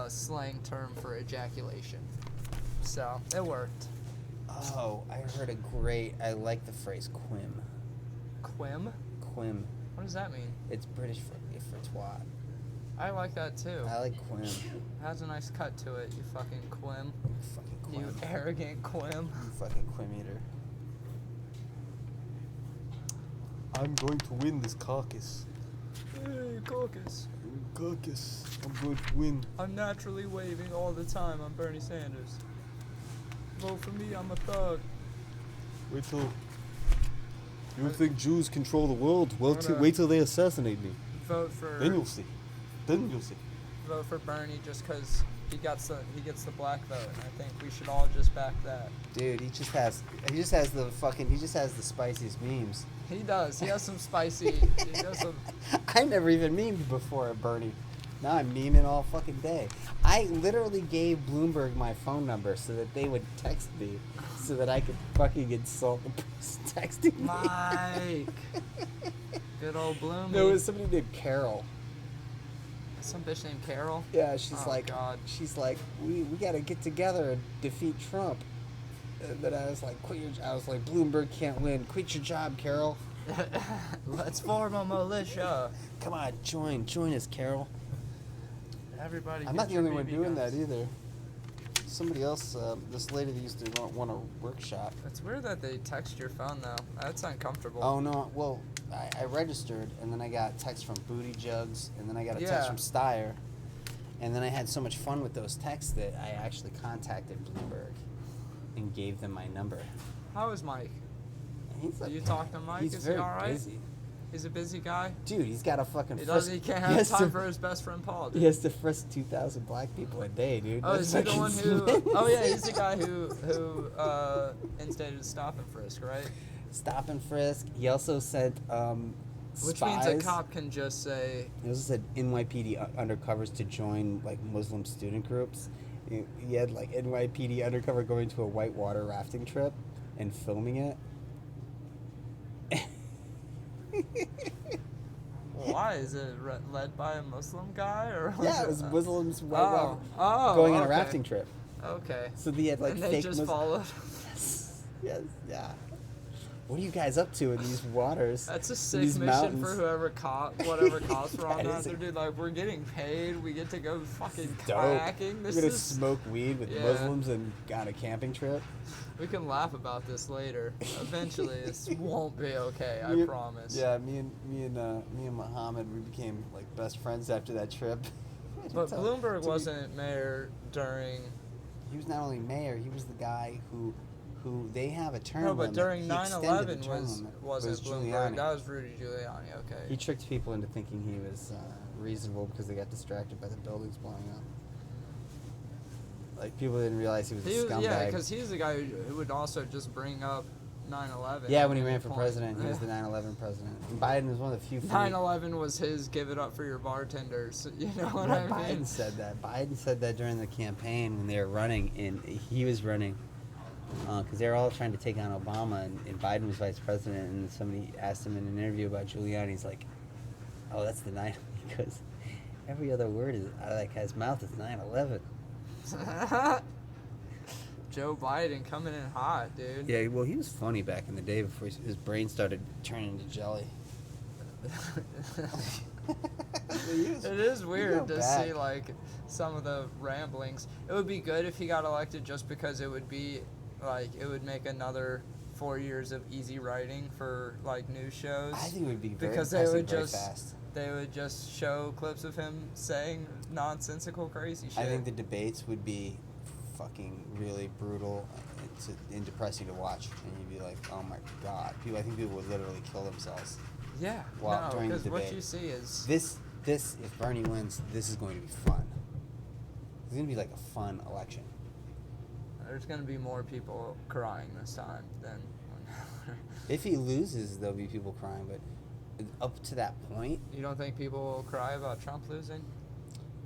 slang term for ejaculation. So, it worked. Oh, I heard I like the phrase quim. Quim? Quim. What does that mean? It's British for twat. I like that too. I like quim. It has a nice cut to it, you fucking quim. You fucking quim. You arrogant quim. You fucking quim eater. I'm going to win this caucus. Hey, caucus. Caucus. I'm going to win. I'm naturally waving all the time on Bernie Sanders. Vote for me, I'm a thug. Wait till... You think Jews control the world? Well, wait till they assassinate me. Vote for... Then you'll see. Vote for Bernie just because he gets the black vote, and I think we should all just back that. Dude, he just has the spiciest memes. He does. He has some spicy. He does some. I never even memed before Bernie. Now I'm memeing all fucking day. I literally gave Bloomberg my phone number so that they would text me, so that I could fucking insult the person texting me. Mike. Good old Bloomy. There was somebody named Carol. Some bitch named Carol? Yeah, she's God. She's like, we gotta get together and defeat Trump. And then I was like, Bloomberg can't win. Quit your job, Carol. Let's form a militia. Come on, join us, Carol. Everybody. I'm not the only one doing that either. Somebody else, this lady that used to want a workshop. It's weird that they text your phone though. That's uncomfortable. Oh no, well, I registered and then I got text from Booty Jugs and then I got a text from Steyer. And then I had so much fun with those texts that I actually contacted Bloomberg and gave them my number. How is Mike? Do you talk to Mike? Is he alright? Busy. He's a busy guy. Dude, he's got a fucking. He can't have time for his best friend Paul. Dude. He has to frisk 2,000 black people a day, dude. Oh, is he the one who? Oh yeah, he's the guy who instated stop and frisk, right? Stop and frisk. He also sent Which spies. means a cop can just say. He also said NYPD undercovers to join like Muslim student groups. He had like NYPD undercover going to a whitewater rafting trip and filming it. Why? Is it led by a Muslim guy or? Yeah, it was Muslims going on a rafting trip. Okay. So they had like and fake they just followed. Yes, yeah. What are you guys up to in these waters? That's a sick mission mountains? for whoever whatever cops were on that. They're dude, like, we're getting paid. We get to go fucking kayaking. We're gonna smoke weed with Muslims and on a camping trip. We can laugh about this later. Eventually, this won't be okay. I promise. Yeah, me and Muhammad, we became like best friends after that trip. But Bloomberg wasn't mayor during. He was not only mayor. He was the guy who they have a term. No, but during 9/11 wasn't Bloomberg. Giuliani. That was Rudy Giuliani. Okay. He tricked people into thinking he was reasonable because they got distracted by the buildings blowing up. Like, people didn't realize he was a scumbag. Yeah, because he's the guy who would also just bring up 9/11. Yeah, when he ran for president, he was the 9/11 president. And Biden was one of the few. 9/11 was his give it up for your bartenders. You know what I mean? Biden said that. Biden said that during the campaign when they were running, and he was running because they were all trying to take on Obama, and Biden was vice president, and somebody asked him in an interview about Giuliani. He's like, "Oh, that's the 9," because every other word is out of that guy's mouth is 9/11. Joe Biden coming in hot, dude. Yeah, well, he was funny back in the day before his brain started turning into jelly. It is weird to see like some of the ramblings. It would be good if he got elected just because it would be like it would make another 4 years of easy writing for like news shows. I think it would be because they would just show clips of him saying nonsensical crazy shit. I think the debates would be fucking really brutal and depressing to watch, and you'd be like, oh my god. I think people would literally kill themselves. Yeah, during the because debate. what you see is this. If Bernie wins, this is going to be fun. It's going to be like a fun election. There's going to be more people crying this time than. If he loses, there'll be people crying, but up to that point, you don't think people will cry about Trump losing?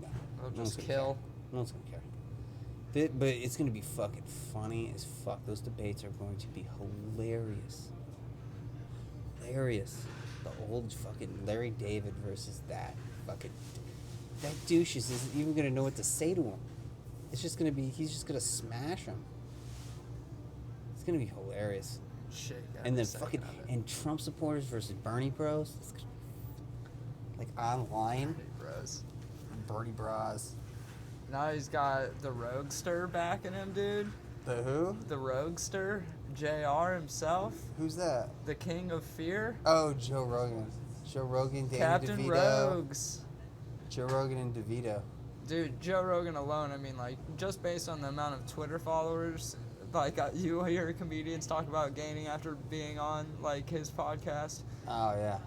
No, they'll just kill. No one's gonna care. But it's gonna be fucking funny as fuck. Those debates are going to be hilarious. Hilarious. The old fucking Larry David versus that fucking that douche isn't even gonna know what to say to him. It's just gonna be, he's just gonna smash him. It's gonna be hilarious. Shit. And then fucking, and Trump supporters versus Bernie bros. It's gonna be, like online. Bernie bros. Now he's got the Roguester backing him, dude. The who? The Roguester, JR himself. Who's that? The King of Fear. Oh, Joe Rogan. Joe Rogan, Danny Captain DeVito. Rogues. Joe Rogan and DeVito. Dude, Joe Rogan alone, I mean, like, just based on the amount of Twitter followers, like, you hear comedians talk about gaining after being on, like, his podcast. Oh, yeah.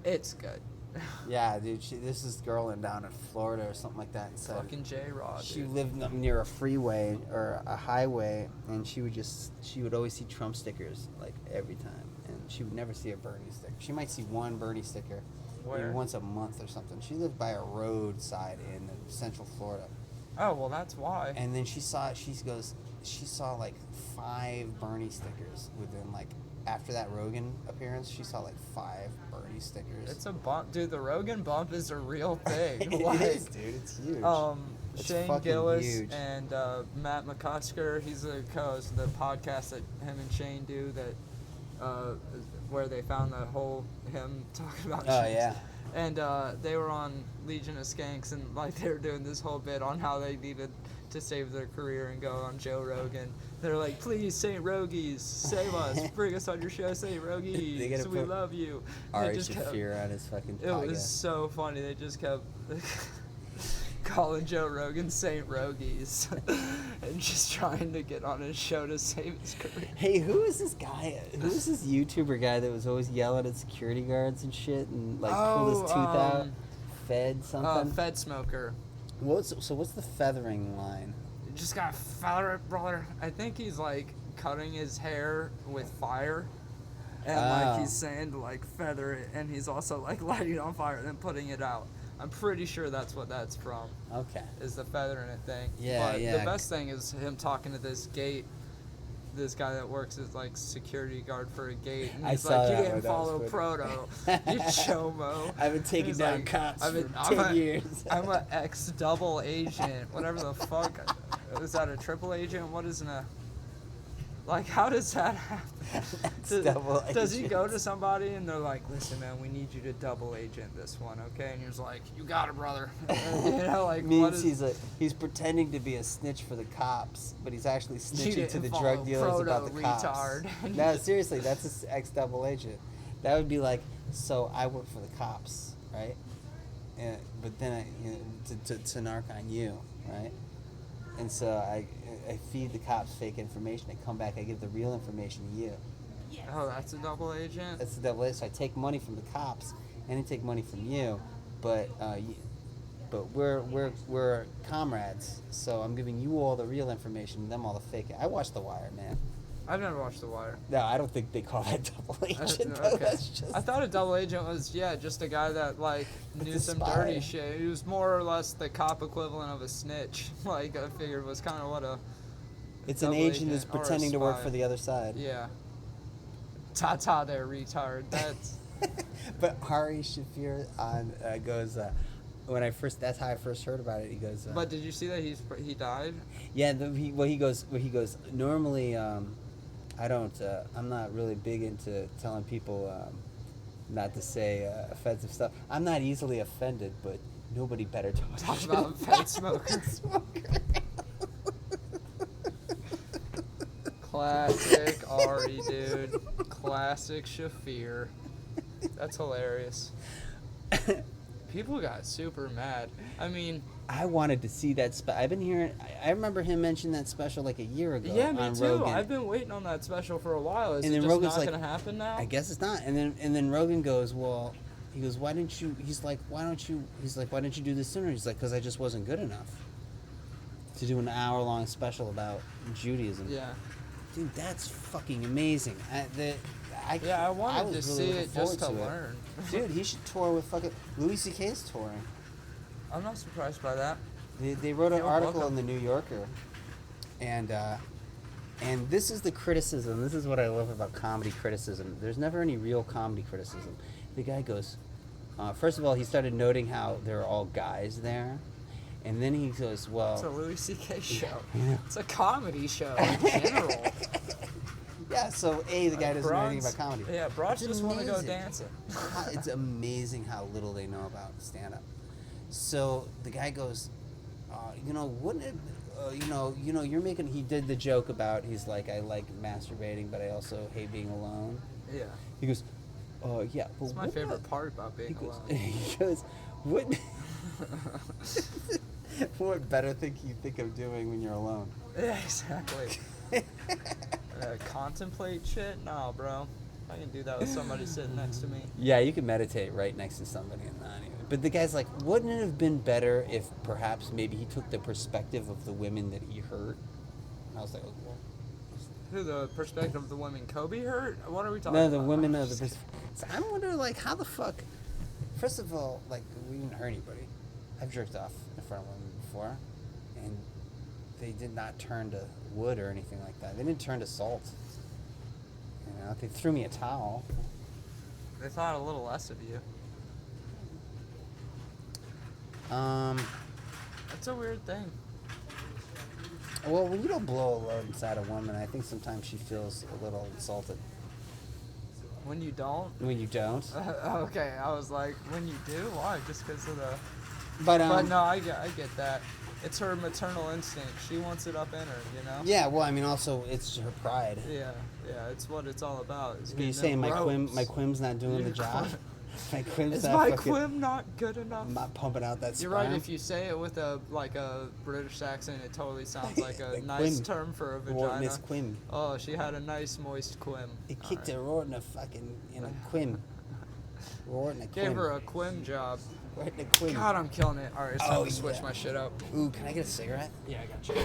It's good. Yeah, dude, this is girl in down in Florida or something like that. Said fucking J-Rod, she lived up near a freeway or a highway, and she would always see Trump stickers, like, every time. And she would never see a Bernie sticker. She might see one Bernie sticker maybe once a month or something. She lived by a roadside in Central Florida. Oh, well, that's why. And then she saw like 5 Bernie stickers within, like, after that Rogan appearance, she saw like 5 Bernie stickers. It's a bump, dude. The Rogan bump is a real thing. It is, dude. It's huge. It's Shane Gillis and Matt McCusker. He's the co-host of the podcast that him and Shane do. That where they found the whole him talking about. Oh Shane's. yeah. And they were on Legion of Skanks, and like they were doing this whole bit on how they needed to save their career and go on Joe Rogan. They're like, please, St. Rogies, save us, bring us on your show, St. Rogies, we love you. Ari Shaffir on his fucking podcast. It was so funny. They just kept calling Joe Rogan St. Rogies and just trying to get on his show to save his career. Hey, who is this guy? Who is this YouTuber guy that was always yelling at security guards and shit and like pulled his tooth out? Fed something? Fed smoker. What's the feathering line? Just got feather it, brother. I think he's like cutting his hair with fire. And like he's saying to like feather it, and he's also like lighting it on fire and then putting it out. I'm pretty sure that's what that's from. Okay. Is the feathering it thing. Yeah, but yeah. The best thing is him talking to this gate, this guy that works as like security guard for a gate. And he's like, you didn't follow proto, you chomo. I've been taking down cops for 10 years. I'm an ex-double agent, whatever the fuck. Is that a triple agent? What is a... Like, how does that happen? Does he go to somebody and they're like, listen, man, we need you to double agent this one, okay? And he's like, you got it, brother. You know, like, means he's pretending to be a snitch for the cops, but he's actually snitching to the drug dealers about the cops. No, seriously, that's an ex-double agent. That would be like, so I work for the cops, right? But then to narc on you, right? And so I feed the cops fake information. I come back, I give the real information to you. Oh, that's a double agent? That's a double agent. So I take money from the cops, and I take money from you, but we're comrades. So I'm giving you all the real information, and them all the fake. I watched The Wire, man. I've never watched The Wire. No, I don't think they call that double agent. Okay. That's just... I thought a double agent was, just a guy that, like, knew some dirty shit. He was more or less the cop equivalent of a snitch. Like, I figured was kind of what a... It's an agent that's pretending to work for the other side. Yeah. Ta-ta there, retard. That's... But Ari Shaffir goes... that's how I first heard about it. He goes... but did you see that he died? Yeah, he goes... Normally... I don't. I'm not really big into telling people not to say offensive stuff. I'm not easily offended, but nobody better talk about fed smoker. Classic Ari, dude. Classic Shaffir. That's hilarious. People got super mad. I mean... I wanted to see that I've been hearing... I remember him mention that special like a year ago. Yeah, me on too. Rogan. I've been waiting on that special for a while. Is it just Rogan's not going to happen now? I guess it's not. And then Rogan goes, well... He goes, why didn't you... He's like, why don't you do this sooner? He's like, because I just wasn't good enough to do an hour-long special about Judaism. Yeah. Dude, that's fucking amazing. I wanted to see it just to learn. Dude, he should tour with fucking... Louis C.K.'s touring. I'm not surprised by that. They wrote an article in the New Yorker, and this is the criticism. This is what I love about comedy criticism. There's never any real comedy criticism. The guy goes, First of all, he started noting how there are all guys there. And then he goes, well... It's a Louis C.K. show. Yeah. It's a comedy show in general. Yeah, so the guy doesn't know anything about comedy. Yeah, broads just want to go dancing. It's amazing how little they know about stand-up. So the guy goes, wouldn't it... you're making... He did the joke about, he's like, I like masturbating, but I also hate being alone. Yeah. He goes, yeah. That's my favorite part about being alone. He goes, what better thing you think of doing when you're alone? Yeah, exactly. Contemplate shit? No, bro. I can do that with somebody sitting next to me. Yeah, you can meditate right next to somebody in that. Anyway. But the guy's like, wouldn't it have been better if perhaps maybe he took the perspective of the women that he hurt? And I was like, well, who, the perspective of the women Kobe hurt? What are we talking no, about? the women of the... So I'm wondering, like, how the fuck... First of all, like, we didn't hurt anybody. I've jerked off in front of women before, and they did not turn to wood or anything like that. They didn't turn to salt. You know, they threw me a towel. They thought a little less of you. It's a weird thing. Well, when you don't blow a load inside a woman, I think sometimes she feels a little insulted. When you don't? When you don't. Okay, I was like, when you do? Why? Just because of the... But no, I get that. It's her maternal instinct. She wants it up in her, you know? Yeah, well, I mean, also, it's her pride. Yeah, it's what it's all about. Are you saying my quim's not doing the job? My quim's is not my fucking... quim not good enough? I'm not pumping out that sperm. You're right, if you say it with a British accent, it totally sounds like a nice term for a vagina. Miss Quim. Oh, she had a nice moist quim. It kicked her right in a quim. Right in a quim. Gave her a quim job. Right in a quim. God, I'm killing it. Alright, it's time to switch my shit up. Ooh, can I get a cigarette? Yeah, I got you.